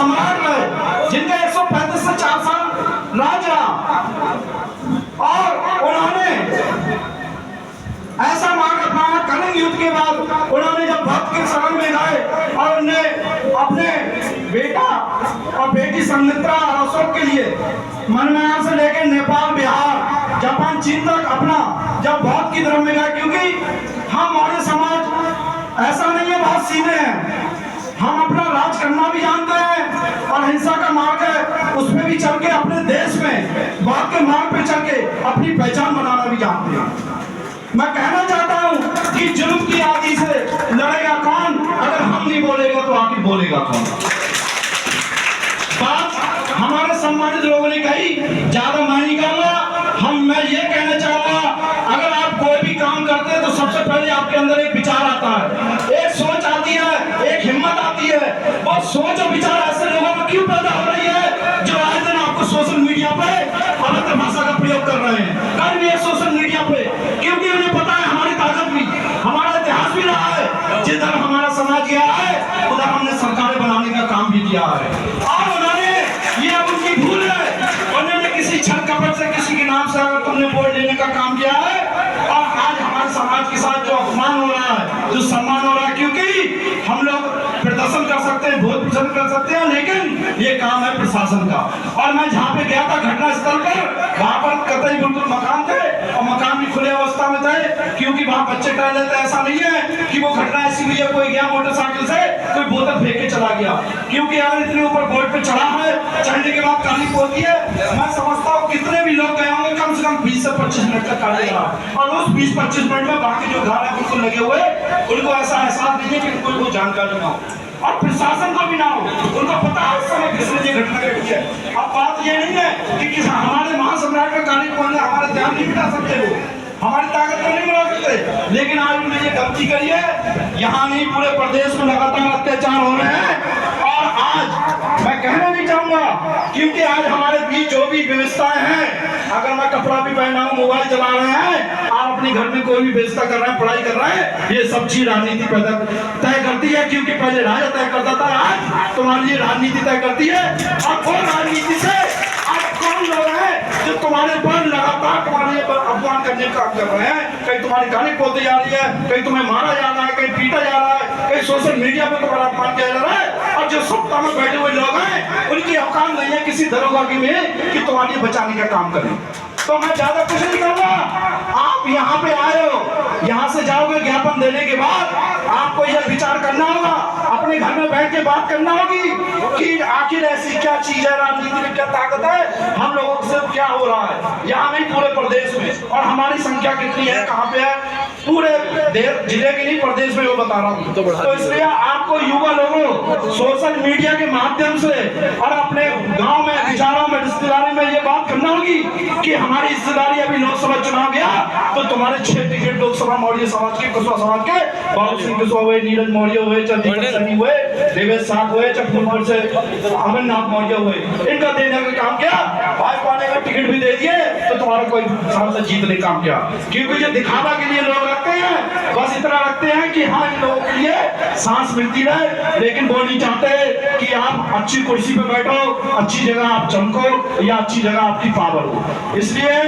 सम्राट रहे, जिनका 135 से 4 साल राज रहा, और उन्होंने ऐसा मार्ग अपनाया। कलिंग युद्ध के बाद उन्होंने जब भक्त के शरण में गए और उन्हें अपने बेटा और बेटी संमित्रा और अशोक के लिए मनमाया से लेकर नेपाल, बिहार, जापान, चीन तक अपना जब बौद्ध की तरफ में गए, क्योंकि हम मौर्य समाज ऐसा नहीं है, बहुत सीधे हैं, हम अपना राज करना भी जानते हैं और हिंसा का मार्ग है उस पर भी चल के अपने देश में बौद्ध के मार्ग पे चल के अपनी पहचान बनाना भी जानते हैं। मैं कहना चाहता हूं कि जुल्म की आदि से लड़ेगा कौन? अगर हम नहीं बोलेगा तो आखिर बोलेगा कौन? बात हमारे सम्मानित लोगों ने कही, ज्यादा मैं नहीं कहूंगा। मैं ये कहना चाहूंगा, अगर आप कोई भी काम करते हैं तो सबसे पहले आपके अंदर एक विचार आता है, एक सोच आती है, एक हिम्मत आती है। वो सोच और विचार ऐसे लोगों में क्यों पैदा हो रही है जो आए दिन आपको सोशल मीडिया पे अभद्र भाषा का प्रयोग कर रहे हैं? कल भी है सोशल मीडिया पे, क्योंकि उन्हें पता है हमारी ताकत भी, हमारा इतिहास भी रहा है। जिधर हमारा समाज गया है उधर हमने सरकारें बनाने का काम भी किया है, और उन्होंने ये अब उनकी भूल है, उन्होंने किसी छल कपट से किसी के नाम से अगर तुमने वोट लेने का काम किया है, और आज हमारे समाज के साथ जो अपमान हो रहा है, जो सम्मान हो रहा है, क्योंकि हम लोग प्रदर्शन कर सकते हैं, वोट प्रदर्शन कर सकते हैं, लेकिन ये काम है प्रशासन का। और मैं जहाँ पे गया था घटना स्थल पर, वहाँ पर कतई बिल्कुल मकान थे और मकान भी खुले अवस्था में थे, क्योंकि वहाँ बच्चे टहल लेते। ऐसा नहीं है कि वो घटना ऐसी हुई है कोई गया मोटरसाइकिल से कोई बोतल फेंक के चला गया, क्योंकि अगर इतने ऊपर बोर्ड पे चढ़ा है, चढ़ने के बाद काली होती है। मैं समझता हूँ कितने भी लोग गए होंगे, कम से कम 20 से 25 मिनट तक काली रहा, और उस 20-25 मिनट में बाकी जो घर है बिल्कुल लगे हुए, उनको ऐसा एहसास नहीं है कि उनको कोई जानकारी ना हो और प्रशासन को भी ना हो। उनको पता है उस समय किसने ये घटना घटी है। अब बात ये नहीं है कि हमारे महासम्राट का काली कौन है, हमारे ध्यान नहीं बिठा सकते, वो हमारी ताकत को नहीं बढ़ा सकते, लेकिन आज उन्होंने ये गलती करी है। यहाँ नहीं पूरे प्रदेश में लगातार अत्याचार हो रहे हैं, और आज मैं कहना नहीं चाहूंगा, क्योंकि आज हमारे बीच जो भी व्यवस्थाएं हैं, अगर मैं कपड़ा भी पहना हूं, मोबाइल चला रहे हैं, आप अपने घर में कोई भी व्यवस्था कर रहे हैं, पढ़ाई कर रहे हैं, ये सब चीज राजनीति पैदा तय करती है, क्योंकि पहले राजा तय करता था, आज तुम्हारी ये राजनीति तय करती है। और वो राजनीति से आप कौन लोग हैं जो तुम्हारे पर लगातार तुम्हारे अपमान करने का काम कर रहे हैं? कहीं तुम्हारी गाली पोती जा रही है, कहीं तुम्हें मारा जा रहा है, कहीं पीटा जा रहा है, कहीं सोशल मीडिया पर तुम्हारा अपमान किया जा रहा है, और जो सत्ता में बैठे हुए लोग हैं उनकी औकात नहीं है किसी दरोगा की में कि तुम्हारी बचाने का काम करें। तो मैं ज्यादा कुछ नहीं कहूंगा, आप यहाँ पे आए हो, यहाँ से जाओगे ज्ञापन देने के बाद आपको यह विचार करना होगा, अपने घर में बैठ के बात करना होगी कि आखिर ऐसी क्या चीज है, राजनीति में क्या ताकत है, हम लोगों से क्या हो रहा है यहाँ नहीं पूरे प्रदेश में, और हमारी संख्या कितनी है, कहाँ पे है, पूरे जिले की नहीं प्रदेश में वो बता रहा हूँ। तो इसलिए आपको युवा लोगों सोशल मीडिया के माध्यम से और अपने गांव में, विचारों में, रिश्तेदारी में ये बात करना होगी कि हमारी हिस्सेदारी अभी लोकसभा चुनाव गया तो तुम्हारे 6 टिकट लोकसभा मौर्य समाज के, कुशवाहा समाज के, बाबू सिंह कुशवाहा हुए, नीरज मौर्य हुए, चाहे दीपक सैनी हुए, देवेश साथ हुए, चाहे फूलपुर से अमरनाथ मौर्य हुए, इनका देने का काम किया, भाजपा ने टिकट भी दे दिए तो तुम्हारा कोई सांसद जीतने का काम किया, क्योंकि जो दिखावा के लिए लोग रखते हैं, बस इतना रखते हैं कि हाँ इन लोगों के लिए सांस मिलती रहे, लेकिन वो नहीं चाहते कि आप अच्छी कुर्सी पे बैठो, अच्छी जगह आप चमको, या अच्छी जगह आपकी पावर हो। इसलिए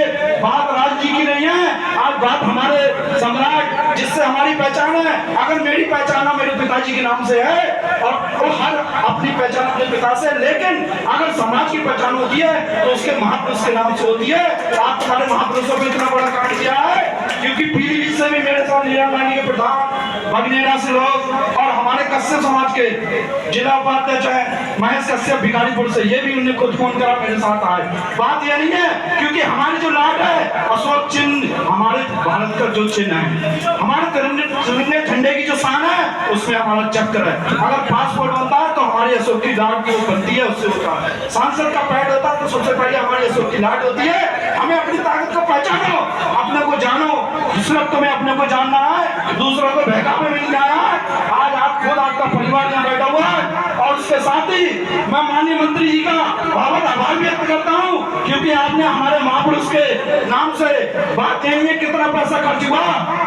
बात राजनीति की नहीं है, आज बात हमारे सम्राट जिससे हमारी पहचान है। अगर मेरी पहचान मेरे पिताजी के नाम से है और वो हर अपनी पहचान अपने पिता से, लेकिन अगर समाज की पहचान होती है तो उसके महापुरुष के नाम से होती है। आप तुम्हारे महापुरुषों को इतना बड़ा कांड किया है, क्योंकि पीलीभीत से भी मेरे साथ नीरा मानी के प्रधान बगनेरा से लोग, और हमारे कश्यप समाज के जिला उपाध्यक्ष है महेश कश्यप भिखारीपुर से, ये भी उन्हें खुद फोन करा मेरे साथ आए। बात यह नहीं है, क्योंकि हमारी जो लाट है अशोक चिन्ह हमारे भारत का जो चिन्ह है, हमारे तिरंगे झंडे की जो शान है उसमें हमारा चक्र है। अगर पासपोर्ट बनता है तो हमारी अशोक की लाट की बनती है, उससे होता है। सांसद का पैड होता है तो सबसे पहले हमारी अशोक की लाट होती है। हमें अपनी ताकत को पहचानो, अपने को जानो, सिर्फ तुम्हें अपने को जानना है, दूसरों को बहकावे में नहीं आया है। आज आप खुद, आपका परिवार यहाँ बैठा हुआ है, और उसके साथ ही मैं माननीय मंत्री जी का बहुत आभार व्यक्त करता हूँ, क्योंकि आपने हमारे महापुरुष के नाम से, बात नहीं है कितना पैसा खर्च हुआ,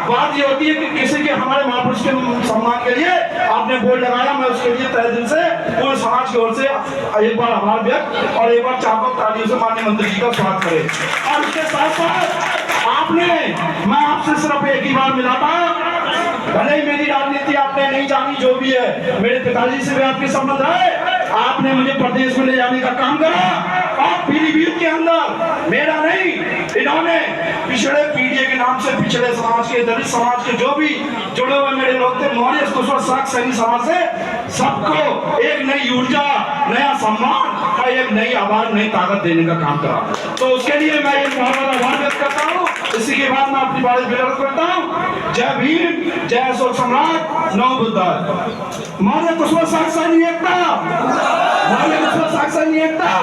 बात ये होती है कि किसी के, हमारे महापुरुष के सम्मान के लिए आपने बोर्ड लगाया। मैं उसके लिए तहे दिल से पूरे समाज समाज की ओर से एक बार आभार व्यक्त और एक बार चार तालियों से माननीय मंत्री जी का स्वागत करें। और इसके साथ साथ आपने, मैं आपसे सिर्फ एक ही बार मिला था, भले ही मेरी राजनीति आपने नहीं जानी, जो भी है, मेरे पिताजी से भी आपके संबंध है, आपने मुझे प्रदेश में ले जाने का काम करा और पीलीभीत के अंदर मेरा नहीं, इन्होंने पिछड़े पीढ़ी के नाम से पिछड़े समाज के, दलित समाज के जो भी जुड़े हुए मेरे लोग थे, मौर्य सैनी समाज से सबको एक नई ऊर्जा, नया सम्मान और एक नई आवाज, नई ताकत देने का काम करा। तो उसके लिए मैं एक बहुत बड़ा आभार व्यक्त करता हूँ। इसी के बाद मैं अपनी बात विचार करता हूँ। जय भीम, जय अशोक सम्राट, नव बुद्ध। मौर्य सैनी एकता, मौर्य सैनी एकता।